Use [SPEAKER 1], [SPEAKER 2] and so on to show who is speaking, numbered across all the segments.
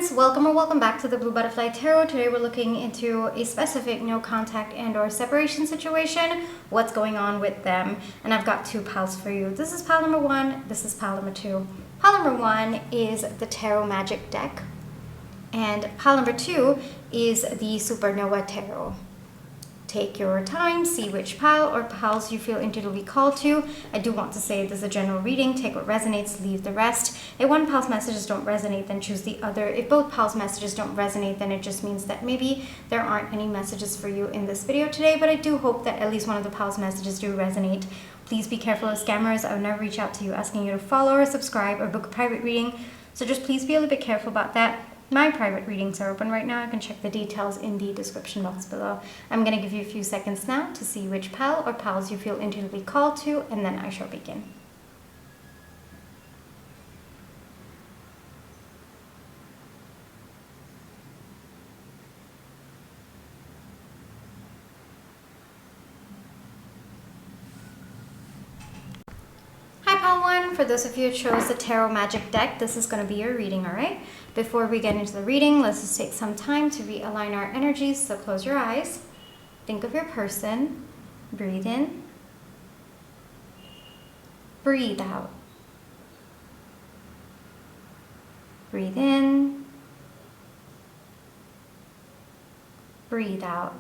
[SPEAKER 1] friends, welcome or welcome back to the Blue Butterfly Tarot. Today we're looking into a specific no contact and or separation situation, what's going on with them. And I've got two piles for you. This is pile number one, this is pile number two. Pile number one is the Tarot Magic deck, and pile number two is the Supernova Tarot. Take your time, see which pile or piles you feel intuitively called to. I do want to say this is a general reading. Take what resonates, leave the rest. If one pile's messages don't resonate, then choose the other. If both piles' messages don't resonate, then it just means that maybe there aren't any messages for you in this video today, but I do hope that at least one of the piles' messages do resonate. Please be careful of scammers. I would never reach out to you asking you to follow or subscribe or book a private reading, so just please be a little bit careful about that. My private readings are open right now. You can check the details in the description box below. I'm going to give you a few seconds now to see which pile or piles you feel intuitively called to, and then I shall begin. Pile one, for those of you who chose the Tarot Magic deck, this is going to be your reading, alright? Before we get into the reading, let's just take some time to realign our energies. So close your eyes, think of your person, breathe in, breathe out, breathe in, breathe out.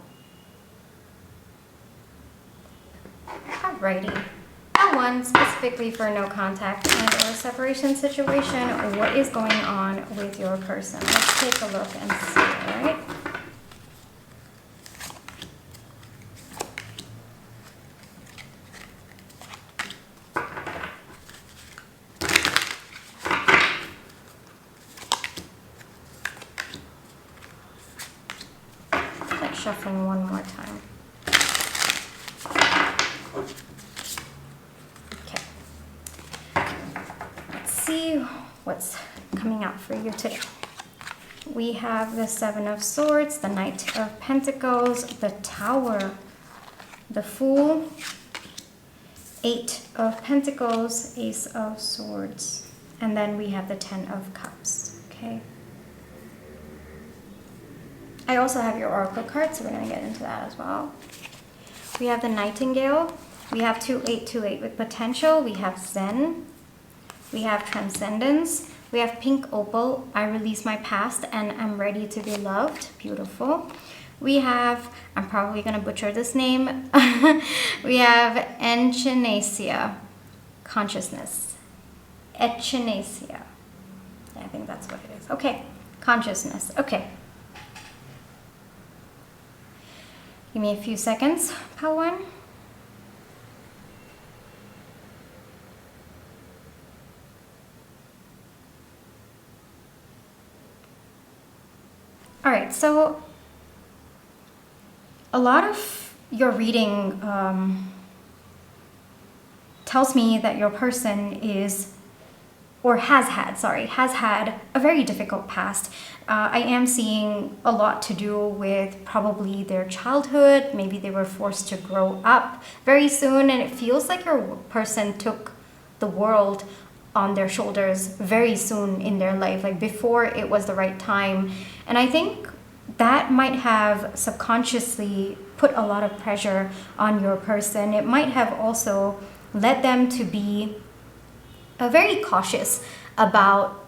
[SPEAKER 1] Alrighty. One specifically for no contact and or separation situation. What is going on with your person? Let's take a look and see, all right? Like shuffling one more time. See what's coming out for you today. We have the Seven of Swords, the Knight of Pentacles, the Tower, the Fool, Eight of Pentacles, Ace of Swords, and then we have the Ten of Cups. Okay. I also have your Oracle cards, so we're going to get into that as well. We have the Nightingale. We have 2828 with potential. We have Zen. We have Transcendence. We have Pink Opal. I release my past and I'm ready to be loved. Beautiful. We have, I'm probably going to butcher this name. We have Echinacea. Consciousness. Echinacea. I think that's what it is. Okay. Consciousness. Okay. Give me a few seconds, pile one. All right, so a lot of your reading tells me that your person is, or has had a very difficult past. I am seeing a lot to do with probably their childhood. Maybe they were forced to grow up very soon, and it feels like your person took the world on their shoulders very soon in their life, like before it was the right time. And I think that might have subconsciously put a lot of pressure on your person. It might have also led them to be very cautious about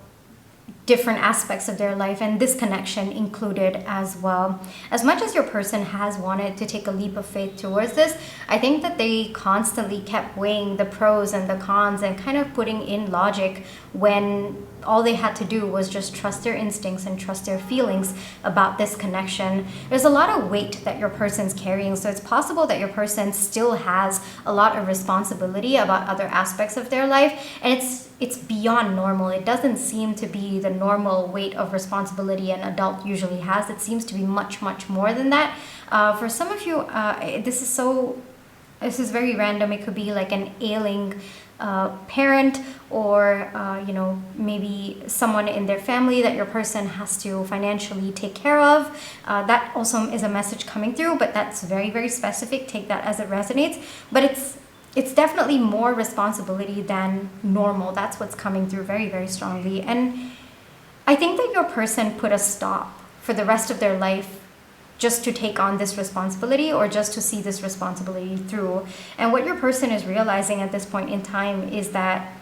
[SPEAKER 1] different aspects of their life, and this connection included as well. As much as your person has wanted to take a leap of faith towards this, I think that they constantly kept weighing the pros and the cons and kind of putting in logic when all they had to do was just trust their instincts and trust their feelings about this connection. There's a lot of weight that your person's carrying, so it's possible that your person still has a lot of responsibility about other aspects of their life, and it's beyond normal. It doesn't seem to be the normal weight of responsibility an adult usually has. It seems to be much, much more than that. For some of you, this is very random. It could be like an ailing parent, or maybe someone in their family that your person has to financially take care of. That also is a message coming through, but that's very, very specific. Take that as it resonates. But it's definitely more responsibility than normal. That's what's coming through very, very strongly. And I think that your person put a stop for the rest of their life just to take on this responsibility or just to see this responsibility through. And what your person is realizing at this point in time is that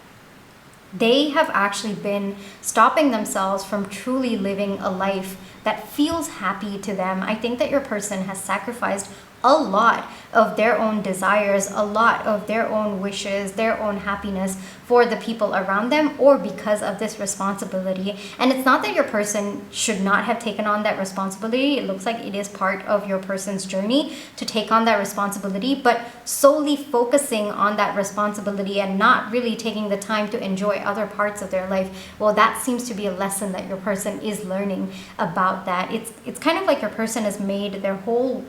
[SPEAKER 1] they have actually been stopping themselves from truly living a life that feels happy to them. I think that your person has sacrificed a lot of their own desires, a lot of their own wishes, their own happiness for the people around them, or because of this responsibility. And it's not that your person should not have taken on that responsibility. It looks like it is part of your person's journey to take on that responsibility, but solely focusing on that responsibility and not really taking the time to enjoy other parts of their life, well, that seems to be a lesson that your person is learning about that. It's kind of like your person has made their whole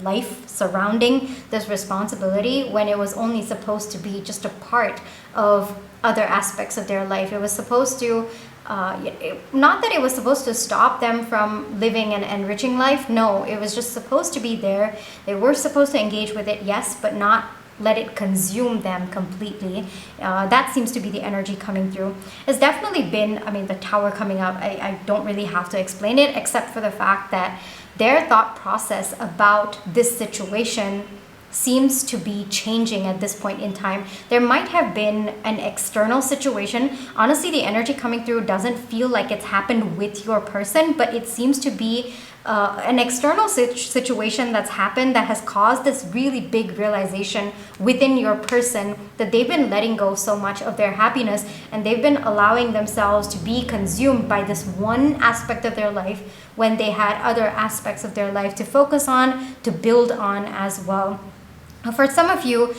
[SPEAKER 1] life surrounding this responsibility when it was only supposed to be just a part of other aspects of their life. It was supposed to not that it was supposed to stop them from living an enriching life. No, it was just supposed to be there. They were supposed to engage with it, yes, but not let it consume them completely. That seems to be the energy coming through. It's definitely been, I mean, the tower coming up, I don't really have to explain it except for the fact that their thought process about this situation seems to be changing at this point in time. There might have been an external situation. Honestly, the energy coming through doesn't feel like it's happened with your person, but it seems to be an external situation that's happened that has caused this really big realization within your person that they've been letting go so much of their happiness and they've been allowing themselves to be consumed by this one aspect of their life when they had other aspects of their life to focus on, to build on as well. For some of you,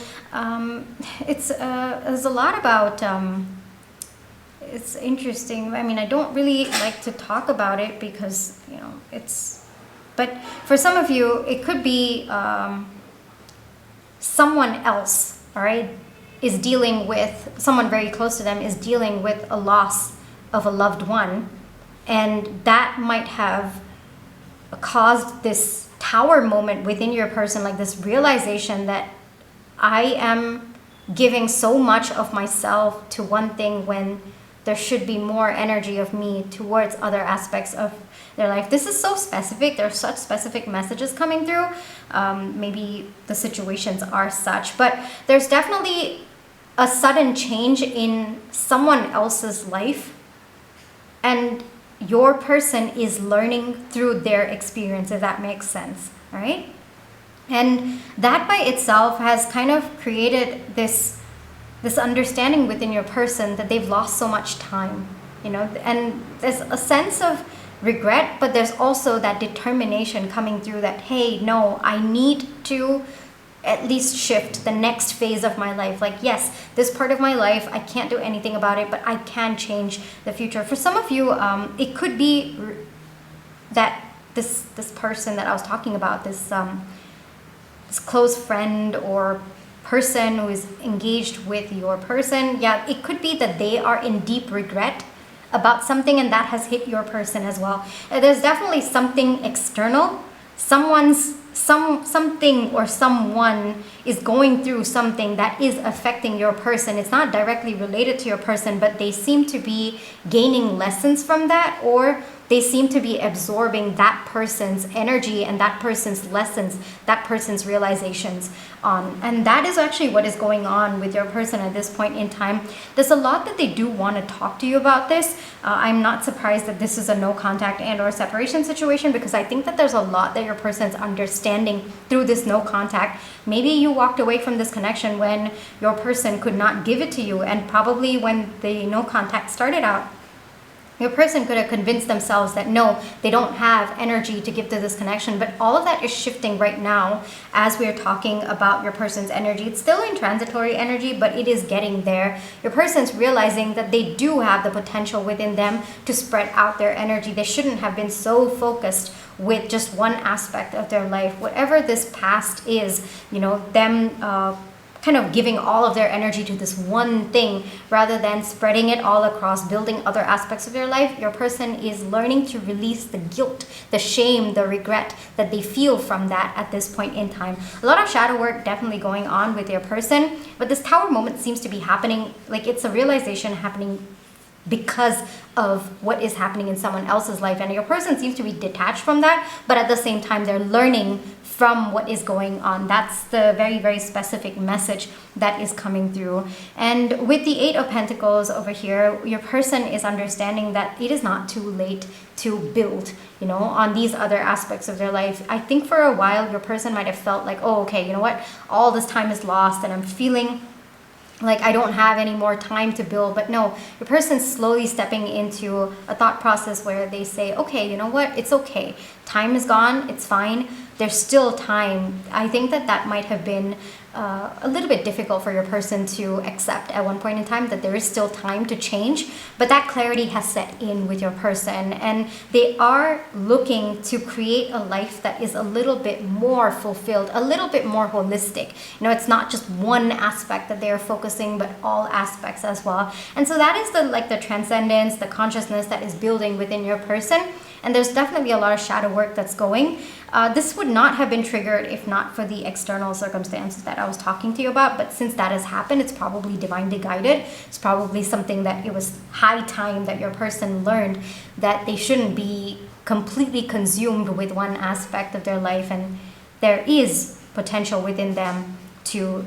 [SPEAKER 1] it's a lot about it's interesting. I mean, I don't really like to talk about it because, you know, but for some of you, it could be someone else, all right, is dealing with, someone very close to them is dealing with a loss of a loved one. And that might have caused this tower moment within your person, like this realization that I am giving so much of myself to one thing when there should be more energy of me towards other aspects of their life. This is so specific. There are such specific messages coming through. Maybe the situations are such, but there's definitely a sudden change in someone else's life, and your person is learning through their experience, if that makes sense, all right? And that by itself has kind of created this understanding within your person that they've lost so much time, you know, and there's a sense of regret, but there's also that determination coming through that, hey, no, I need to at least shift the next phase of my life. Like, yes, this part of my life, I can't do anything about it, but I can change the future. For some of you, it could be that this person that I was talking about, this close friend or person who is engaged with your person, yeah, it could be that they are in deep regret about something and that has hit your person as well. There's definitely something external. Something or someone is going through something that is affecting your person. It's not directly related to your person, but they seem to be gaining lessons from that, or they seem to be absorbing that person's energy and that person's lessons, that person's realizations. And that is actually what is going on with your person at this point in time. There's a lot that they do want to talk to you about this. I'm not surprised that this is a no contact and or separation situation, because I think that there's a lot that your person's understanding through this no contact. Maybe you walked away from this connection when your person could not give it to you, and probably when the no contact started out, your person could have convinced themselves that no, they don't have energy to give to this connection, but all of that is shifting right now as we're talking about your person's energy. It's still in transitory energy, but it is getting there. Your person's realizing that they do have the potential within them to spread out their energy. They shouldn't have been so focused with just one aspect of their life. Whatever this past is, you know, them kind of giving all of their energy to this one thing rather than spreading it all across, building other aspects of their life. Your person is learning to release the guilt, the shame, the regret that they feel from that at this point in time. A lot of shadow work definitely going on with your person, but this tower moment seems to be happening, like it's a realization happening because of what is happening in someone else's life, and your person seems to be detached from that, but at the same time they're learning from what is going on. That's the very, very specific message that is coming through. And with the Eight of Pentacles over here, your person is understanding that it is not too late to build, you know, on these other aspects of their life. I think for a while your person might have felt like, oh, okay, you know what, all this time is lost and I'm feeling like I don't have any more time to build. But no, your person's slowly stepping into a thought process where they say, okay, you know what, it's okay. Time is gone, it's fine. There's still time. I think that that might have been a little bit difficult for your person to accept at one point in time, that there is still time to change, but that clarity has set in with your person, and they are looking to create a life that is a little bit more fulfilled, a little bit more holistic. You know, it's not just one aspect that they are focusing, but all aspects as well. And so that is the transcendence, the consciousness that is building within your person. And there's definitely a lot of shadow work that's going. This would not have been triggered if not for the external circumstances that I was talking to you about. But since that has happened, it's probably divinely guided. It's probably something that it was high time that your person learned that they shouldn't be completely consumed with one aspect of their life. And there is potential within them to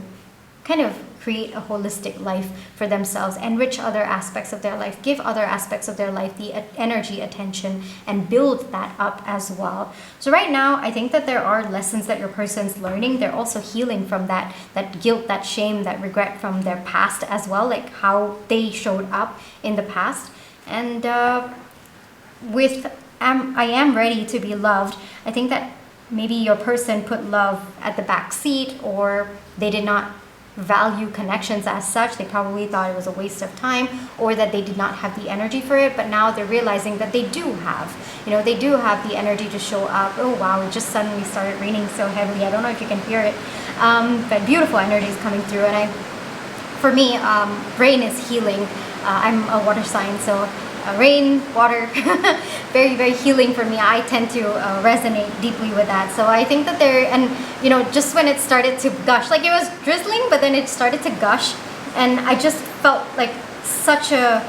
[SPEAKER 1] kind of create a holistic life for themselves, enrich other aspects of their life, give other aspects of their life the energy, attention, and build that up as well. So right now, I think that there are lessons that your person's learning. They're also healing from that guilt, that shame, that regret from their past as well, like how they showed up in the past. And with I am ready to be loved, I think that maybe your person put love at the back seat, or they did not value connections as such. They probably thought it was a waste of time, or that they did not have the energy for it. But now they're realizing that they do have, you know, they do have the energy to show up. Oh wow, it just suddenly started raining so heavily. I don't know if you can hear it, but beautiful energy is coming through. And for me, rain is healing. I'm a water sign, so rain, water, very, very healing for me. I tend to resonate deeply with that. So I think that and you know, just when it started to gush, like it was drizzling, but then it started to gush, and I just felt like such a,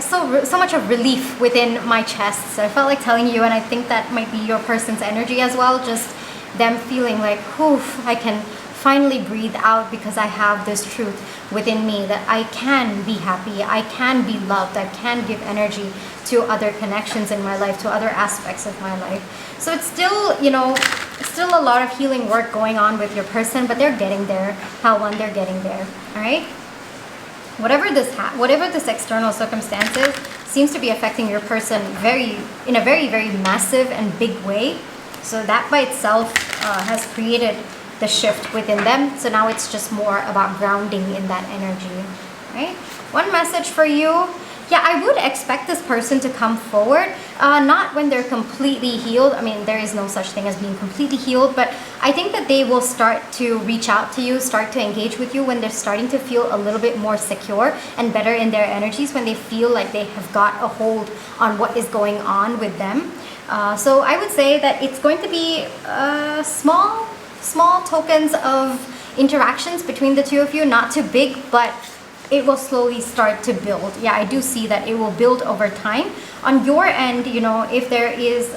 [SPEAKER 1] so much of relief within my chest. So I felt like telling you, and I think that might be your person's energy as well, just them feeling like, oof, I can finally breathe out because I have this truth within me that I can be happy, I can be loved, I can give energy to other connections in my life, to other aspects of my life. So it's still, you know, still a lot of healing work going on with your person, but they're getting there. How one, they're getting there. All right. Whatever this external circumstances seems to be affecting your person in a very, very massive and big way. So that by itself has created the shift within them. So now it's just more about grounding in that energy, right? One message for you. Yeah, I would expect this person to come forward, not when they're completely healed. I mean, there is no such thing as being completely healed, but I think that they will start to reach out to you, start to engage with you when they're starting to feel a little bit more secure and better in their energies, when they feel like they have got a hold on what is going on with them. So I would say that it's going to be small tokens of interactions between the two of you, not too big, but it will slowly start to build. Yeah, I do see that it will build over time. On your end, you know, if there is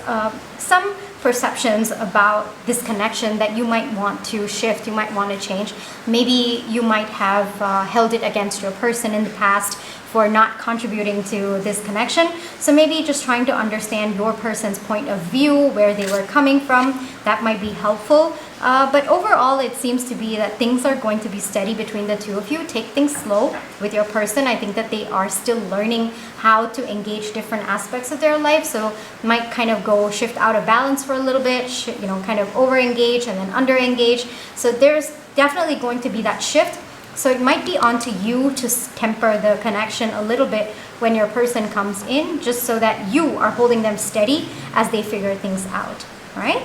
[SPEAKER 1] some perceptions about this connection that you might want to shift, you might want to change. Maybe you might have held it against your person in the past for not contributing to this connection. So maybe just trying to understand your person's point of view, where they were coming from, that might be helpful. But overall, it seems to be that things are going to be steady between the two of you. Take things slow with your person. I think that they are still learning how to engage different aspects of their life. So might kind of go shift out of balance for a little bit, you know, kind of over-engage and then under-engage. So there's definitely going to be that shift. So it might be onto you to temper the connection a little bit when your person comes in, just so that you are holding them steady as they figure things out, all right?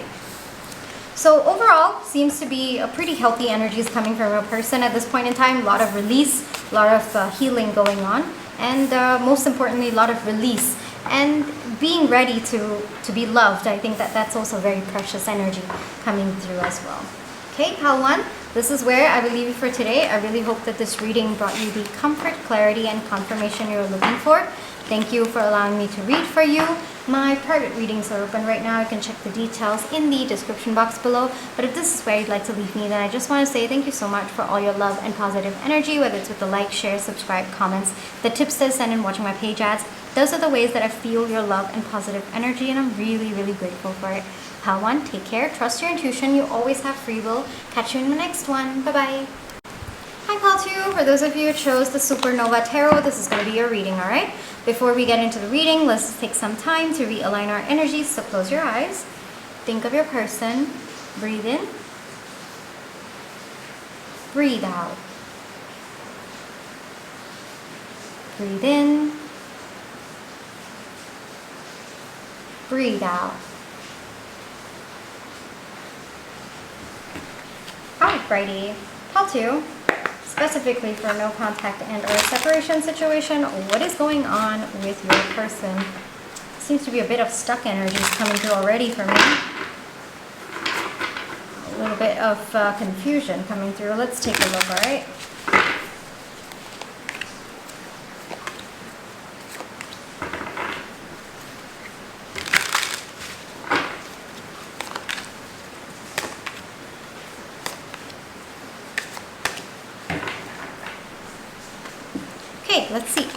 [SPEAKER 1] So overall, seems to be a pretty healthy energies coming from a person at this point in time. A lot of release, a lot of healing going on, and most importantly, a lot of release and being ready to be loved. I think that that's also very precious energy coming through as well. Okay, pile one, this is where I will leave you for today. I really hope that this reading brought you the comfort, clarity, and confirmation you're looking for. Thank you for allowing me to read for you. My private readings are open right now. You can check the details in the description box below. But if this is where you'd like to leave me, then I just want to say thank you so much for all your love and positive energy, whether it's with the like, share, subscribe, comments, the tips that I send in watching my page ads. Those are the ways that I feel your love and positive energy, and I'm really, really grateful for it. Pal 1, take care, trust your intuition, you always have free will. Catch you in the next one. Bye-bye. Hi Pal 2, for those of you who chose the Supernova Tarot, this is going to be your reading, alright? Before we get into the reading, let's take some time to realign our energies, so close your eyes. Think of your person, breathe in, breathe out. Breathe in, breathe out. Alrighty, Pal 2. Specifically for no contact and or separation situation, what is going on with your person? Seems to be a bit of stuck energies coming through already for me. A little bit of confusion coming through. Let's take a look, alright? Okay, let's see.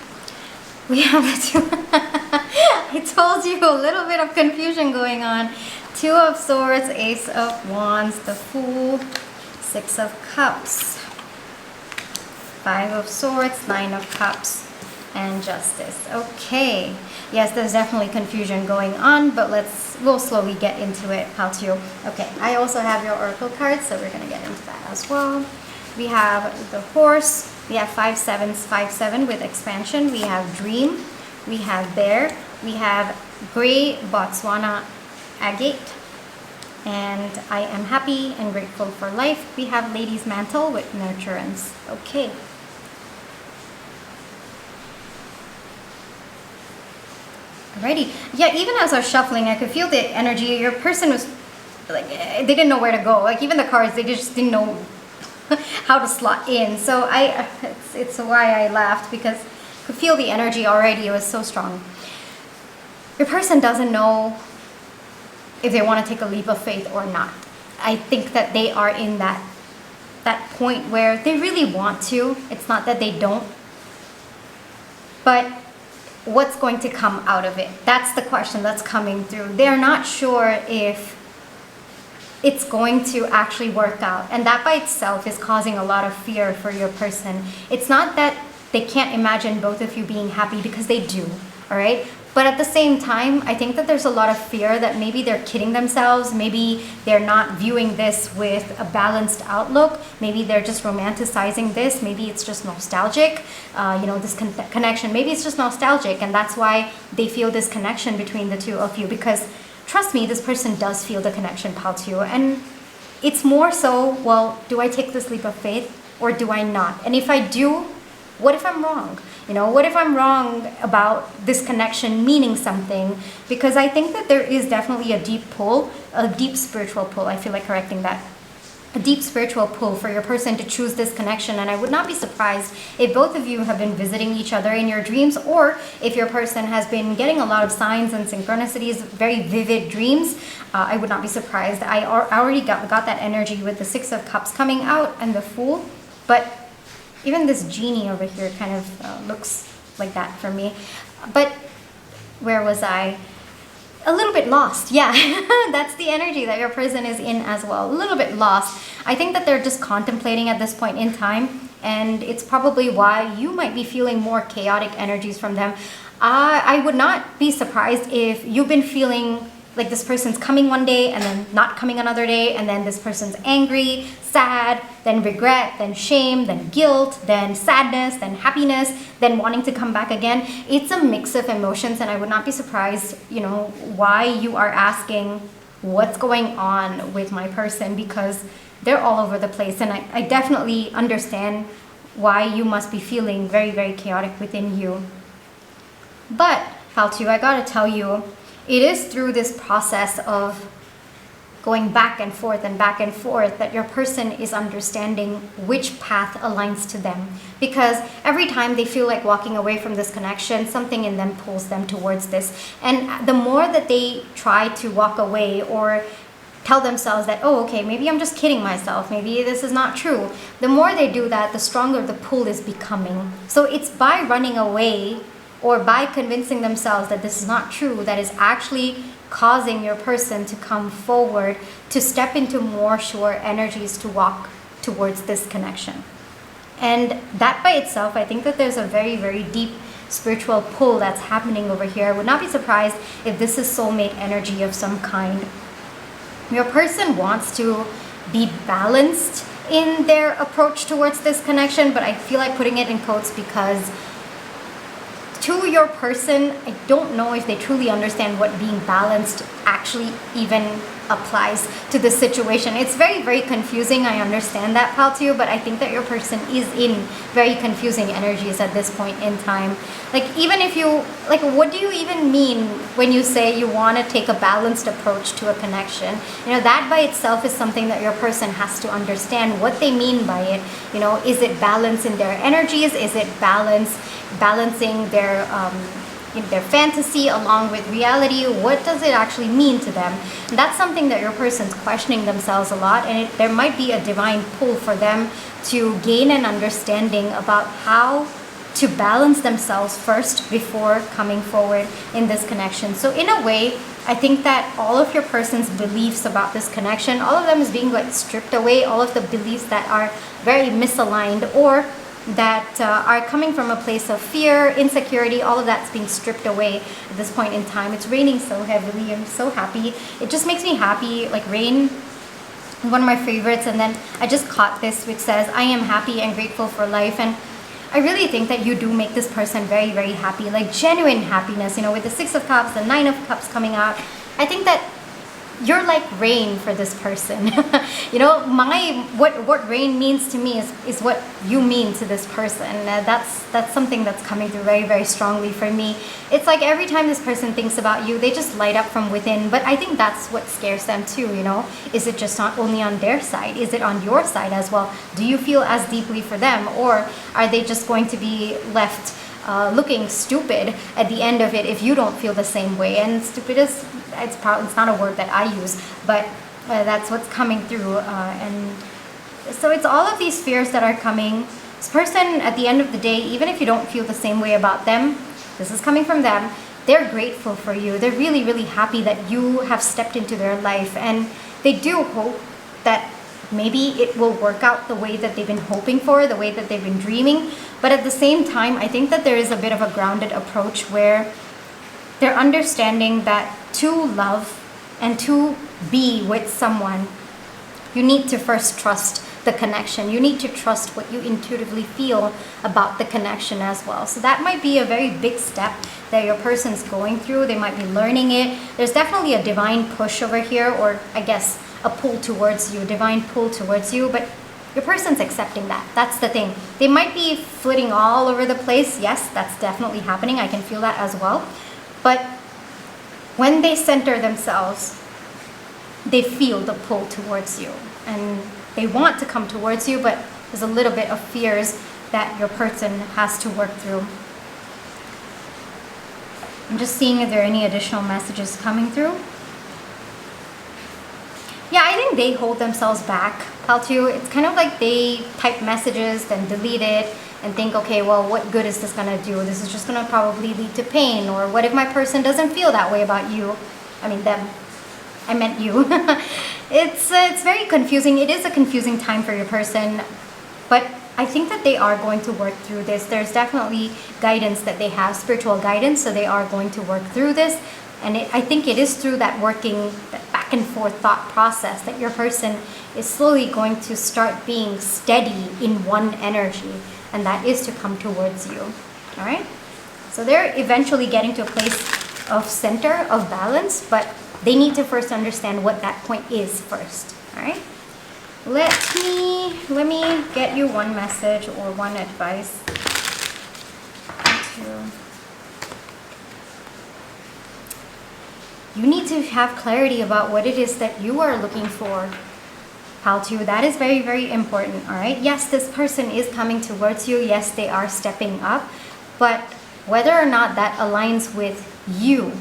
[SPEAKER 1] We have the two. I told you a little bit of confusion going on. 2 of Swords, Ace of Wands, the Fool, 6 of Cups, 5 of Swords, 9 of Cups, and Justice. Okay. Yes, there's definitely confusion going on, but we'll slowly get into it. How to? Okay. I also have your Oracle cards, so we're gonna get into that as well. We have the Horse. We have 5 sevens, 5 7 with expansion. We have Dream. We have Bear. We have Gray Botswana Agate. And I am happy and grateful for life. We have Lady's Mantle with Nurturance. Okay. Alrighty. Yeah, even as I was shuffling, I could feel the energy. Your person was like, they didn't know where to go. Like even the cards, they just didn't know how to slot in. So it's why I laughed, because I could feel the energy already. It was so strong. Your person doesn't know if they want to take a leap of faith or not. I think that they are in that point where they really want to. It's not that they don't. But what's going to come out of it? That's the question that's coming through. They're not sure if it's going to actually work out. And that by itself is causing a lot of fear for your person. It's not that they can't imagine both of you being happy, because they do, all right? But at the same time, I think that there's a lot of fear that maybe they're kidding themselves. Maybe they're not viewing this with a balanced outlook. Maybe they're just romanticizing this. Maybe it's just nostalgic, this connection. Maybe it's just nostalgic, and that's why they feel this connection between the two of you, because trust me, this person does feel the connection, Pal 2. And it's more so, well, do I take this leap of faith or do I not? And if I do, what if I'm wrong? What if I'm wrong about this connection meaning something? Because I think that there is definitely a deep pull, a deep spiritual pull. I feel like correcting that. A deep spiritual pull for your person to choose this connection. And I would not be surprised if both of you have been visiting each other in your dreams, or if your person has been getting a lot of signs and synchronicities, very vivid dreams. I would not be surprised. I already got that energy with the 6 of Cups coming out and the Fool. But even this genie over here kind of looks like that for me. But where was I? A little bit lost. Yeah, that's the energy that your person is in as well. A little bit lost. I think that they're just contemplating at this point in time, and it's probably why you might be feeling more chaotic energies from them. I would not be surprised if you've been feeling like this person's coming one day and then not coming another day, and then this person's angry, sad, then regret, then shame, then guilt, then sadness, then happiness, then wanting to come back again. It's a mix of emotions, and I would not be surprised, why you are asking what's going on with my person, because they're all over the place. And I definitely understand why you must be feeling very, very chaotic within you. But, Pal 2, I gotta tell you, it is through this process of going back and forth and back and forth, that your person is understanding which path aligns to them. Because every time they feel like walking away from this connection, something in them pulls them towards this. And the more that they try to walk away or tell themselves that, oh, okay, maybe I'm just kidding myself, maybe this is not true, the more they do that, the stronger the pull is becoming. So it's by running away or by convincing themselves that this is not true that is actually causing your person to come forward, to step into more sure energies to walk towards this connection. And that by itself, I think that there's a very, very deep spiritual pull that's happening over here. I would not be surprised if this is soulmate energy of some kind. Your person wants to be balanced in their approach towards this connection, but I feel like putting it in quotes because to your person, I don't know if they truly understand what being balanced actually even applies to the situation. It's very, very confusing. I understand that, pal, too, but I think that your person is in very confusing energies at this point in time. Like, even if you, like, what do you even mean when you say you want to take a balanced approach to a connection? You know, that by itself is something that your person has to understand what they mean by it. You know, is it balance in their energies? Is it balancing their fantasy along with reality? What does it actually mean to them? And that's something that your person's questioning themselves a lot, and there might be a divine pull for them to gain an understanding about how to balance themselves first before coming forward in this connection. So in a way, I think that all of your person's beliefs about this connection, all of them is being like stripped away, all of the beliefs that are very misaligned or that are coming from a place of fear, insecurity, all of that's being stripped away at this point in time. It's raining so heavily. I'm so happy. It just makes me happy. Like, rain is one of my favorites. And then I just caught this, which says, I am happy and grateful for life. And I really think that you do make this person very, very happy, like genuine happiness, you know, with the 6 of Cups, the 9 of Cups coming out. I think that you're like rain for this person. You know, what rain means to me is what you mean to this person. That's something that's coming through very, very strongly for me. It's like every time this person thinks about you, they just light up from within. But I think that's what scares them too, you know. Is it just not only on their side? Is it on your side as well? Do you feel as deeply for them? Or are they just going to be left looking stupid at the end of it if you don't feel the same way? And stupid is, it's not a word that I use, but that's what's coming through. And so it's all of these fears that are coming. This person, at the end of the day, even if you don't feel the same way about them, this is coming from them, they're grateful for you. They're really, really happy that you have stepped into their life, and they do hope that maybe it will work out the way that they've been hoping for, the way that they've been dreaming. But at the same time, I think that there is a bit of a grounded approach where they're understanding that to love and to be with someone, you need to first trust the connection. You need to trust what you intuitively feel about the connection as well. So that might be a very big step that your person's going through. They might be learning it. There's definitely a divine push over here, or I guess a pull towards you, a divine pull towards you, but your person's accepting that. That's the thing. They might be flitting all over the place. Yes, that's definitely happening. I can feel that as well. But when they center themselves, they feel the pull towards you. And they want to come towards you, but there's a little bit of fears that your person has to work through. I'm just seeing if there are any additional messages coming through. Yeah, I think they hold themselves back, Pal2. It's kind of like they type messages, then delete it, and think, okay, well, what good is this gonna do? This is just gonna probably lead to pain. Or what if my person doesn't feel that way about you? I mean, them. I meant you. It's very confusing. It is a confusing time for your person, but I think that they are going to work through this. There's definitely guidance that they have, spiritual guidance, so they are going to work through this. And I think it is through that working, that back and forth thought process that your person is slowly going to start being steady in one energy, and that is to come towards you. All right? So they're eventually getting to a place of center, of balance, but they need to first understand what that point is first. All right? Let me get you one message or one advice. you need to have clarity about what it is that you are looking for. Pile 2, that is very, very important, all right? Yes, this person is coming towards you. Yes, they are stepping up. But whether or not that aligns with you,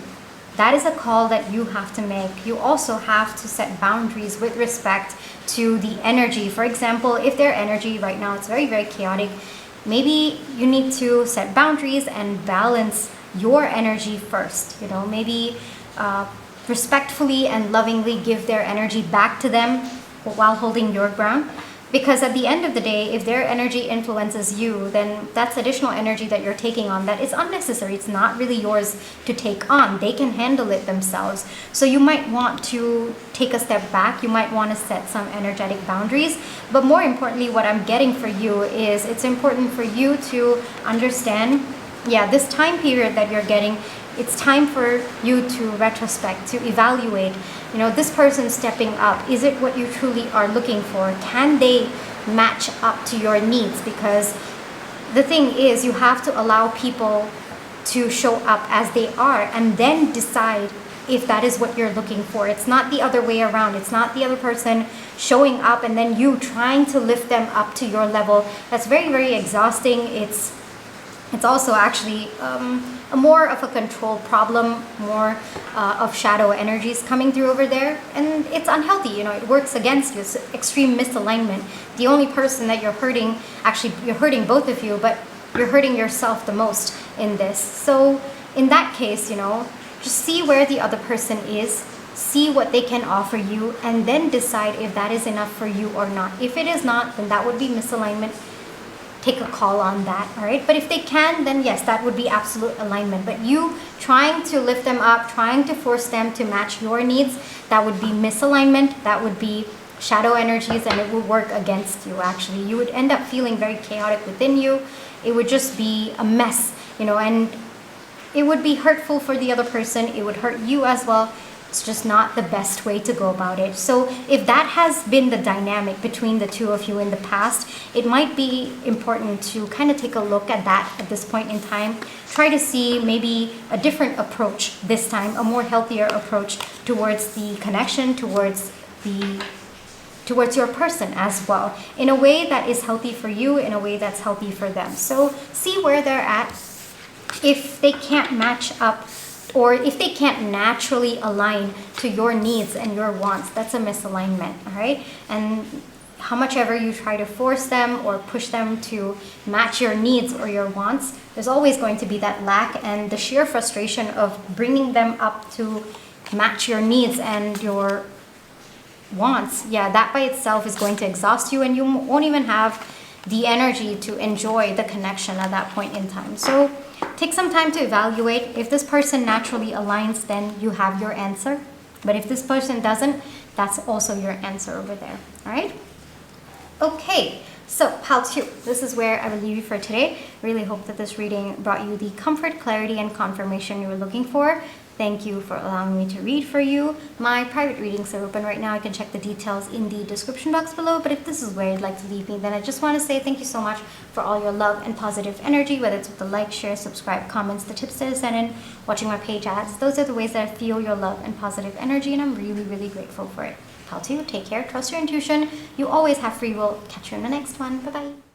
[SPEAKER 1] that is a call that you have to make. You also have to set boundaries with respect to the energy. For example, if their energy right now, it's very, very chaotic, maybe you need to set boundaries and balance your energy first. You know, maybe respectfully and lovingly give their energy back to them while holding your ground. Because at the end of the day, if their energy influences you, then that's additional energy that you're taking on that is unnecessary. It's not really yours to take on. They can handle it themselves. So you might want to take a step back. You might want to set some energetic boundaries. But more importantly, what I'm getting for you is it's important for you to understand, yeah, this time period that you're getting, it's time for you to retrospect, to evaluate, you know, this person stepping up. Is it what you truly are looking for? Can they match up to your needs? Because the thing is, you have to allow people to show up as they are and then decide if that is what you're looking for. It's not the other way around. It's not the other person showing up and then you trying to lift them up to your level. That's very, very exhausting. It's also actually a more of a control problem, more of shadow energies coming through over there, and it's unhealthy. You know, it works against you. It's extreme misalignment. The only person that you're hurting, actually you're hurting both of you, but you're hurting yourself the most in this. So in that case, you know, just see where the other person is, see what they can offer you, and then decide if that is enough for you or not. If it is not, then that would be misalignment. Take a call on that, all right? But if they can, then yes, that would be absolute alignment. But you trying to lift them up, trying to force them to match your needs, that would be misalignment, that would be shadow energies, and it would work against you, actually. You would end up feeling very chaotic within you. It would just be a mess, you know, and it would be hurtful for the other person. It would hurt you as well. It's just not the best way to go about it. So if that has been the dynamic between the two of you in the past, it might be important to kind of take a look at that at this point in time. Try to see maybe a different approach this time, a more healthier approach towards the connection, towards your person as well, in a way that is healthy for you, in a way that's healthy for them. So see where they're at. If they can't match up, or if they can't naturally align to your needs and your wants, that's a misalignment, all right? And how much ever you try to force them or push them to match your needs or your wants, there's always going to be that lack, and the sheer frustration of bringing them up to match your needs and your wants, yeah, that by itself is going to exhaust you, and you won't even have the energy to enjoy the connection at that point in time. So take some time to evaluate. If this person naturally aligns, then you have your answer. But if this person doesn't, that's also your answer over there. All right? Okay, so pile 2. This is where I will leave you for today. Really hope that this reading brought you the comfort, clarity, and confirmation you were looking for. Thank you for allowing me to read for you. My private readings are open right now. You can check the details in the description box below. But if this is where you'd like to leave me, then I just want to say thank you so much for all your love and positive energy, whether it's with the like, share, subscribe, comments, the tips that I send in, watching my page ads. Those are the ways that I feel your love and positive energy, and I'm really, really grateful for it. Pile 2, take care, trust your intuition. You always have free will. Catch you in the next one. Bye-bye.